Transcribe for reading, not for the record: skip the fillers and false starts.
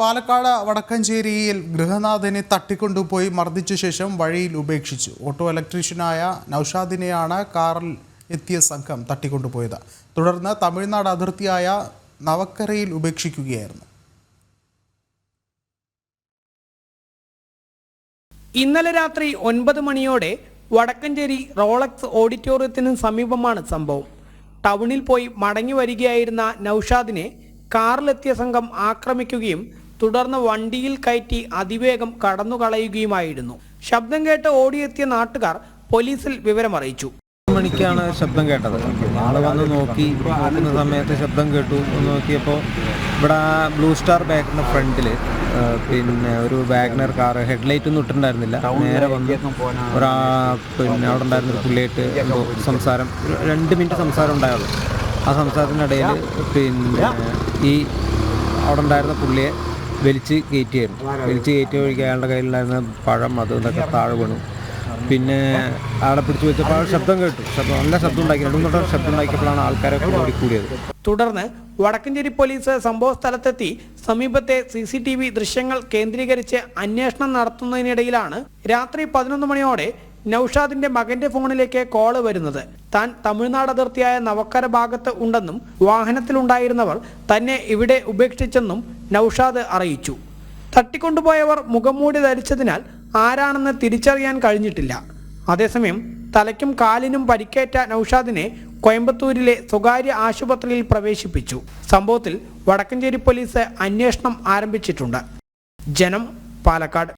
പാലക്കാട് വടക്കഞ്ചേരിയിൽ ഗൃഹനാഥനെ തട്ടിക്കൊണ്ടുപോയി മർദ്ദിച്ച ശേഷം വഴിയിൽ ഉപേക്ഷിച്ചു. ഓട്ടോ ഇലക്ട്രീഷ്യനായ നൌഷാദിനെയാണ് കാറിൽ എത്തിയ സംഘം തട്ടിക്കൊണ്ടുപോയത്. തുടർന്ന് തമിഴ്നാട് അതിർത്തിയായ നവക്കരയിൽ ഉപേക്ഷിക്കുകയായിരുന്നു. ഇന്നലെ രാത്രി 9 മണിയോടെ വടക്കഞ്ചേരി റോളക്സ് ഓഡിറ്റോറിയത്തിന് സമീപമാണ് സംഭവം. ടൗണിൽ പോയി മടങ്ങി വരികയായിരുന്ന നൌഷാദിനെ കാറിലെത്തിയ സംഘം ആക്രമിക്കുകയും തുടർന്ന് വണ്ടിയിൽ കയറ്റി അതിവേഗം കടന്നുകളയുകയുമായിരുന്നു. ശബ്ദം കേട്ട് ഓടിയെത്തിയ നാട്ടുകാർ പോലീസിൽ വിവരമറിയിച്ചു. മണിക്കാണ് ശബ്ദം കേട്ടത്. ആള് വന്ന് നോക്കുന്ന സമയത്ത് ശബ്ദം കേട്ടു. നോക്കിയപ്പോൾ ഇവിടെ ബ്ലൂ സ്റ്റാർ ബാക്കിൻ്റെ ഫ്രണ്ടിൽ പിന്നെ ഒരു വാഗ്നർ കാറ് ഹെഡ്ലൈറ്റ് ഒന്നും ഇട്ടിട്ടുണ്ടായിരുന്നില്ല. നേരെ വന്ന് അവിടെ ഉണ്ടായിരുന്നൊരു പുള്ളിയായിട്ട് എന്തോ സംസാരം, 2 മിനിറ്റ് സംസാരം ഉണ്ടായുള്ളൂ. ആ സംസാരത്തിനിടയിൽ ഈ അവിടെ ഉണ്ടായിരുന്ന പുള്ളിയെ വലിച്ച് കയറ്റിയ വഴിക്ക് അയാളുടെ കയ്യിലുണ്ടായിരുന്ന പഴം ഇതൊക്കെ താഴെ വീണു. പിന്നെ ആളെ പിടിച്ചു വെച്ചപ്പോൾ ശബ്ദം കേട്ടു. നല്ല ശബ്ദം ഉണ്ടാക്കി. 2 മിനിറ്റ് ശബ്ദം ഉണ്ടാക്കിയപ്പോഴാണ് ആൾക്കാരൊക്കെ ഓടിക്കൂടിയത്. തുടർന്ന് വടക്കഞ്ചേരി പോലീസ് സംഭവ സ്ഥലത്തെത്തി സമീപത്തെ CCTV ദൃശ്യങ്ങൾ കേന്ദ്രീകരിച്ച് അന്വേഷണം നടത്തുന്നതിനിടയിലാണ് രാത്രി 11 മണിയോടെ നൌഷാദിന്റെ മകന്റെ ഫോണിലേക്ക് കോള് വരുന്നത്. താൻ തമിഴ്നാട് അതിർത്തിയായ നവക്കര ഭാഗത്ത് ഉണ്ടെന്നും വാഹനത്തിലുണ്ടായിരുന്നവർ തന്നെ ഇവിടെ ഉപേക്ഷിച്ചെന്നും നൌഷാദ് അറിയിച്ചു. തട്ടിക്കൊണ്ടുപോയവർ മുഖംമൂടി ധരിച്ചതിനാൽ ആരാണെന്ന് തിരിച്ചറിയാൻ കഴിഞ്ഞിട്ടില്ല. അതേസമയം തലയ്ക്കും കാലിനും പരിക്കേറ്റ നൌഷാദിനെ കോയമ്പത്തൂരിലെ സ്വകാര്യ ആശുപത്രിയിൽ പ്രവേശിപ്പിച്ചു. സംഭവത്തിൽ വടക്കഞ്ചേരി പോലീസ് അന്വേഷണം ആരംഭിച്ചിട്ടുണ്ട്. ജനം, പാലക്കാട്.